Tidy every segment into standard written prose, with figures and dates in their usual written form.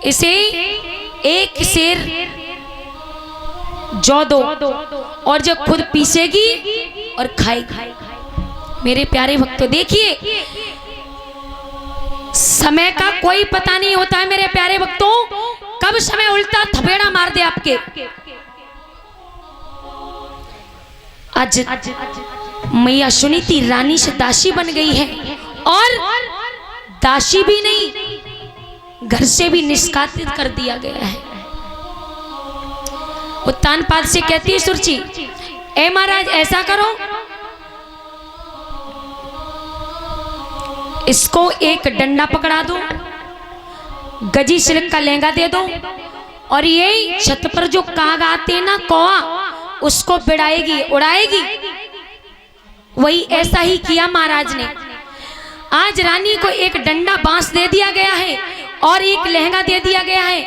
इसे एक शेर जौ दो और जो खुद पीसेगी और खाएगी। मेरे प्यारे भक्तों देखिए, समय का कोई पता नहीं होता है मेरे प्यारे भक्तों, कब समय उल्टा थपेड़ा मार दे आपके। आज मैया सुनीति रानी से दासी बन गई है, और दासी भी नहीं, घर से भी निष्कासित कर दिया गया है। वो तानपाल से कहती है सुरची, ए महाराज ऐसा करो, इसको एक डंडा पकड़ा दो, गजी सिल्क का लहंगा दे दो, और ये छत पर जो काग आते ना कौआ, उसको बिड़ाएगी उड़ाएगी। वही ऐसा ही किया महाराज ने। आज रानी को एक डंडा बांस दे दिया गया है और एक लहंगा दे दिया गया है।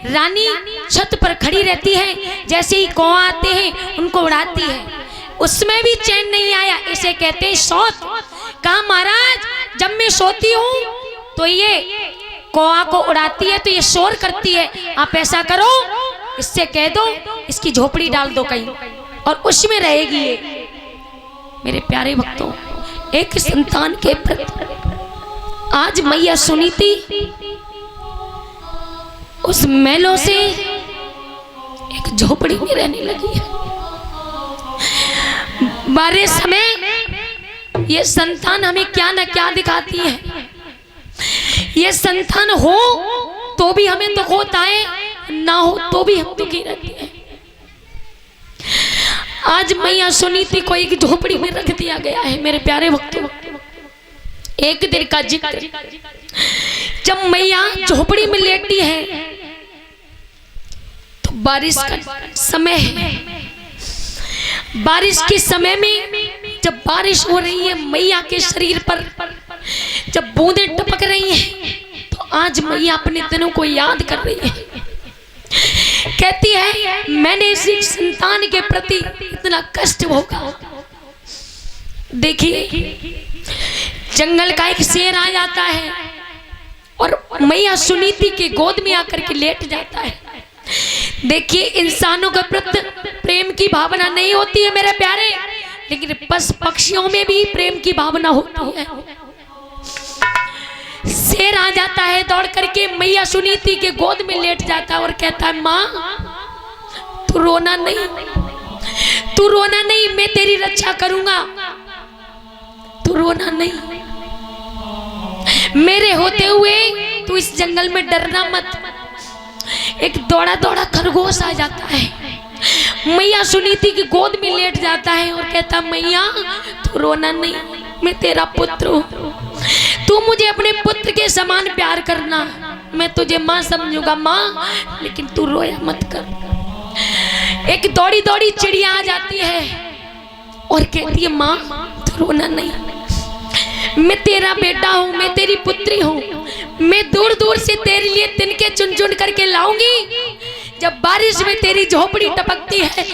रानी छत पर खड़ी रहती है, जैसे ही कौआ आते हैं उनको उड़ाती है। उसमें भी चैन नहीं आया, इसे कहते हैं सौत। कहा महाराज जब मैं सोती हूँ तो ये कौआ को उड़ाती है तो ये शोर करती है, आप ऐसा करो इससे कह दो इसकी झोपड़ी डाल दो कहीं और उसमें रहेगी ये। मेरे प्यारे भक्तों, एक संतान के प्रति आज मैया सुनीति उस मेलों से एक झोपड़ी में रहने लगी है। बारे समय ये संतान हमें क्या न क्या दिखाती है। ये संतान हो तो भी हमें दुख होता है, ना हो तो भी हम दुखी रहते हैं। आज मैया सुनीति को एक झोपड़ी में रख दिया गया है। मेरे प्यारे भक्तों, एक दिन का जिक्र, जब मैया झोपड़ी में लेटी है तो बारिश का समय है। बारिश के समय में जब बारिश हो रही है, मैया के शरीर पर जब बूंदें टपक रही हैं, तो आज मैया अपने दिनों को याद कर रही है। कहती है मैंने इसी संतान के प्रति इतना कष्ट भोगा। देखिए, जंगल का एक शेर आ जाता है और मैया सुनीति के गोद में आकर के लेट जाता है। देखिए, इंसानों के प्रति प्रेम की भावना नहीं होती है मेरे प्यारे, लेकिन पशु पक्षियों में भी प्रेम की भावना होती है। शेर आ जाता है दौड़ करके, मैया सुनीति के गोद में लेट जाता है और कहता है माँ तू रोना नहीं, तू रोना नहीं, मैं तेरी रक्षा करूंगा, तू रोना नहीं। मेरे होते हुए तू इस जंगल में डरना मत। एक दौड़ा दौड़ा खरगोश आ जाता है, मैया सुनीति की गोद में लेट जाता है और कहता मैया तू रोना नहीं, मैं तेरा पुत्र हूँ, तू मुझे अपने पुत्र के समान प्यार करना, मैं तुझे माँ समझूंगा माँ, लेकिन तू रोया मत कर। एक दौड़ी दौड़ी चिड़िया आ जाती है और कहती है माँ तू रोना नहीं, मैं तेरा बेटा हूँ, मैं तेरी पुत्री हूँ, मैं दूर दूर से तेरे लिए तिनके चुन चुन करके लाऊंगी। जब बारिश में तेरी झोपड़ी टपकती है,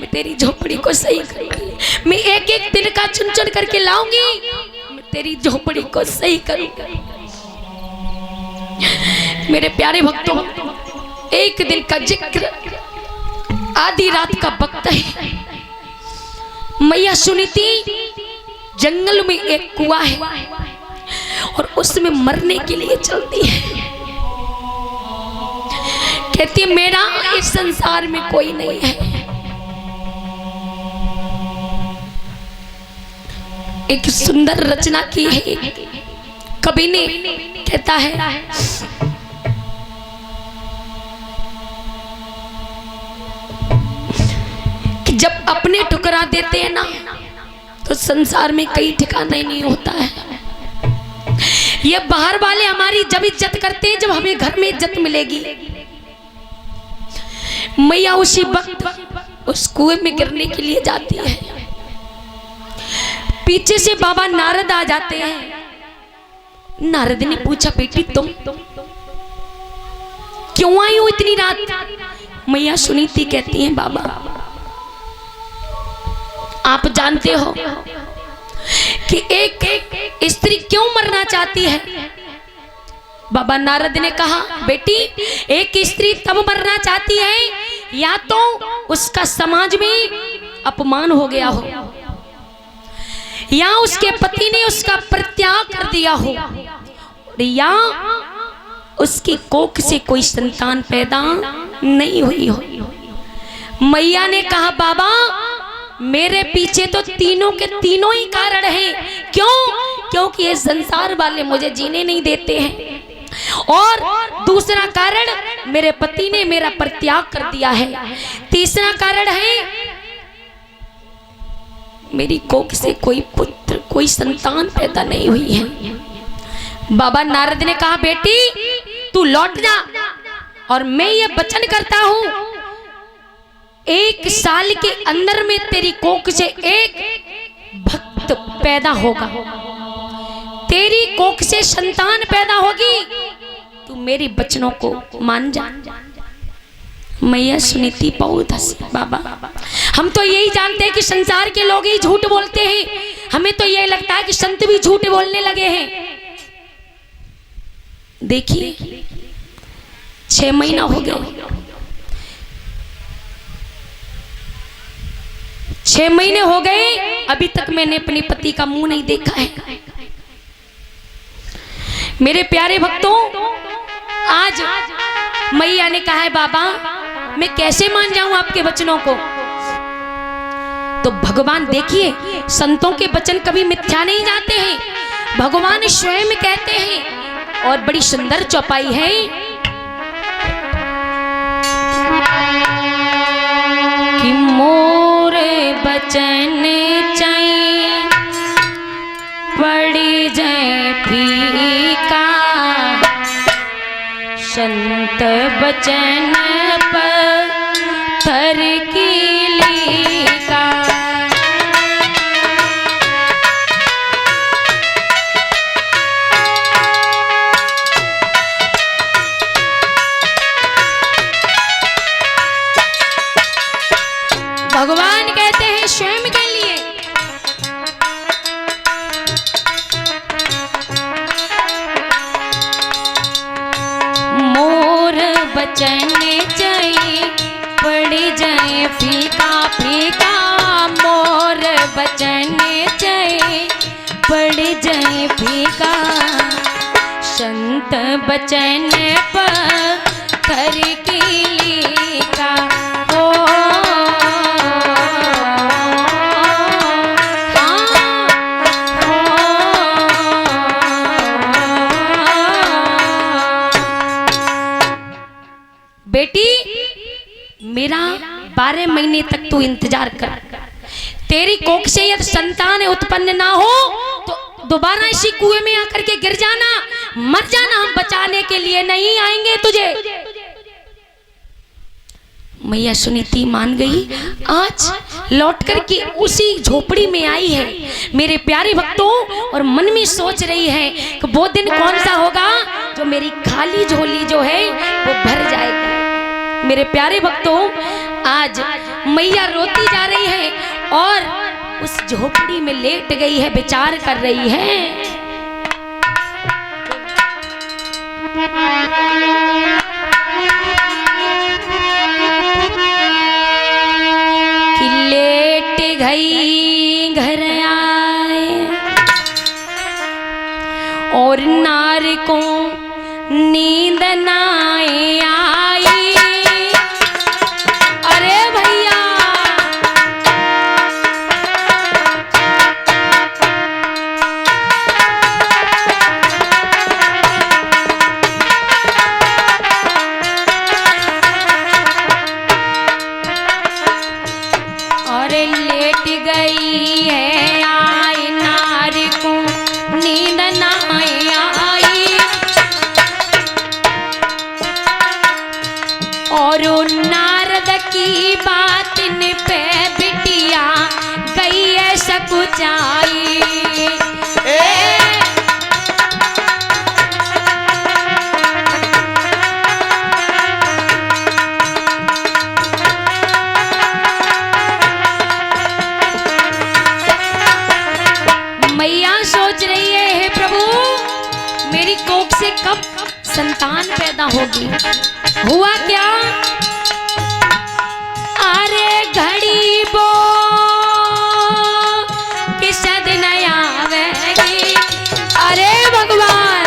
मैं तेरी झोपड़ी को सही करूंगी, मैं एक एक तिनका चुन चुन करके लाऊंगी, मैं तेरी झोपड़ी को सही करूंगी। मेरे प्यारे भक्तों, एक दिन का जिक्र, आधी रात का वक्त है। मैया सुनीति जंगल में एक कुआं है और उसमें मरने के लिए चलती है। कहती है मेरा इस संसार में कोई नहीं है। एक सुंदर रचना की है कवि ने, कहता है कि जब अपने ठुकरा देते हैं ना तो संसार में कई ठिकाने नहीं होता है। ये बाहर वाले हमारी जब इज्जत करते हैं जब हमें घर में इज्जत मिलेगी। मैया उसी वक्त उस कुएं में गिरने के लिए जाती है। पीछे से बाबा नारद आ जाते हैं। नारद ने पूछा बेटी तुम क्यों आई हो इतनी रात? मैया सुनीति कहती हैं बाबा आप जानते हो कि एक स्त्री क्यों मरना चाहती है? बाबा नारद ने कहा, बेटी एक स्त्री तब मरना चाहती है या तो उसका समाज में अपमान हो गया हो, या उसके पति ने उसका परित्याग कर दिया हो, या उसकी कोख से कोई संतान पैदा नहीं हुई हो। मैया ने कहा, बाबा मेरे पीछे तो तीनों के तीनों ही कारण हैं। क्यों? क्योंकि ये संसार वाले मुझे जीने नहीं देते हैं, और दूसरा कारण मेरे पति ने मेरा परित्याग कर दिया है, तीसरा कारण है मेरी कोख से कोई पुत्र कोई संतान पैदा नहीं हुई है। बाबा नारद ने कहा, बेटी तू लौट जा, और मैं ये वचन करता हूं 1 साल के अंदर में तेरी कोख से एक भक्त पैदा होगा, तेरी कोख से संतान पैदा होगी, तू मेरी वचनों को मान जा। मैया सुनीति बहुत हंसी। बाबा हम तो यही जानते हैं कि संसार के लोग ही झूठ बोलते हैं, हमें तो यही लगता है कि संत भी झूठ बोलने लगे हैं। देखिए 6 महीना हो गए, 6 महीने हो गए, अभी तक मैंने अपने पति का मुंह नहीं देखा है। मेरे प्यारे भक्तों, आज मैया ने कहा है, बाबा मैं कैसे मान जाऊं आपके वचनों को। तो भगवान देखिए, संतों के वचन कभी मिथ्या नहीं जाते हैं, भगवान स्वयं कहते हैं, और बड़ी सुंदर चौपाई है। कि मोर बचन चाहिए पड़ी जाए फीका, संत बचन पत्थर की लीका। भगवान कहते हैं स्वयं के लिए, मोर बचन चाहिए पड़ जाए फीका फीका, मोर बचन चाहिए पड़ जाए फीका, संत बचन पत्थर की लीका। बेटी मेरा 12 महीने तक तू इंतजार कर, तेरी कोख से यदि संतान उत्पन्न ना हो तो दोबारा इसी कुएं में आकर के गिर जाना, मर जाना, हम बचाने के लिए नहीं आएंगे तुझे। मैया सुनीति मान गई, आज लौट कर के उसी झोपड़ी में आई है मेरे प्यारे भक्तों, और मन में सोच रही है कि वो दिन कौन सा होगा जो मेरी खाली झोली जो है वो भर जाएगा। मेरे प्यारे भक्तों, आज मैया रोती जा रही है और उस झोपड़ी में लेट गई है, विचार कर रही है। कि लेट गई घर आए और नार को नींद नाए आई। अरे भैया और लेट गई है आई, नार को नींद नाए आई, और नारद की बात ने पे बिटिया गई है सकुचाई। मैया सोच रही है, हे प्रभु मेरी कोख से कब हुआ क्या, अरे घड़ी बो किस दिन आवेगी, अरे भगवान,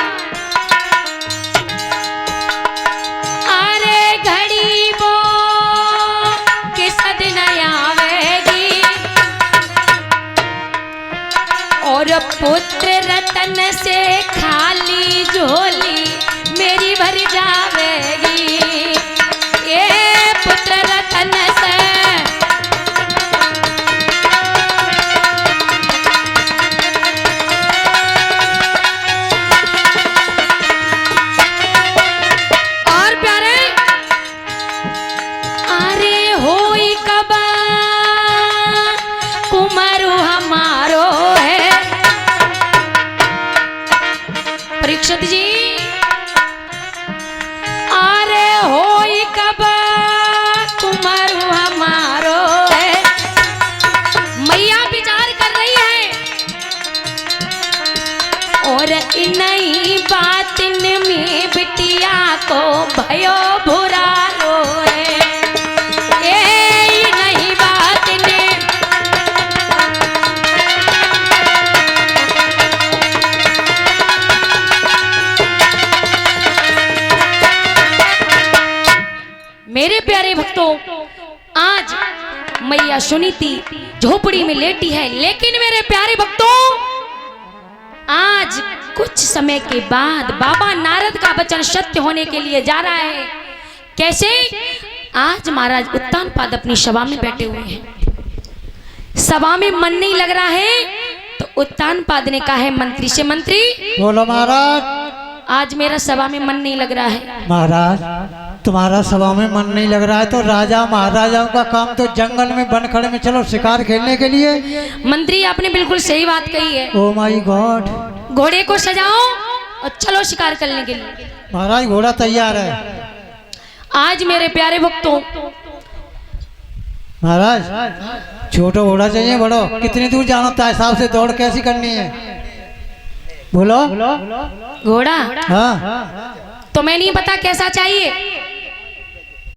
अरे घड़ी बो किस दिन आवेगी, और पुत्र रतन से खाली झोली मेरी भर जावेगी, ये पुत्र रतन से और प्यारे, अरे होई कब कुमारू हमारो है, परीक्षित जी, अरे होई कब कुमारू हमारो है, मैया विचार कर रही है, और इन्हीं बातिन में बिटिया को भयो भुरा रोए, ये नहीं बातिन, मेरे प्यारे भक्तों, आज मैया सुनीति झोपड़ी में लेटी है, लेकिन मेरे प्यारे भक्तों, आज कुछ समय के बाद बाबा नारद का वचन सत्य होने के लिए जा रहा है। कैसे? आज महाराज उत्तानपाद अपनी सभा में बैठे हुए हैं, सभा में मन नहीं लग रहा है, तो उत्तानपाद ने कहा है मंत्री से, मंत्री बोलो महाराज, आज मेरा सभा में मन नहीं लग रहा है। महाराज तुम्हारा सभा में मन नहीं लग रहा है तो राजा महाराजाओं का काम तो जंगल में बन खड़े में चलो शिकार खेलने के लिए। मंत्री आपने बिल्कुल सही बात कही है। ओ माय गॉड, घोड़े को सजाओ और चलो शिकार करने के लिए। महाराज घोड़ा तैयार है। आज मेरे प्यारे भक्तों, महाराज छोटो घोड़ा चाहिए बड़ो? कितनी दूर जाना होता है, हिसाब से दौड़ कैसी करनी है बोलो। घोड़ा हाँ तो मैं नहीं पता कैसा चाहिए,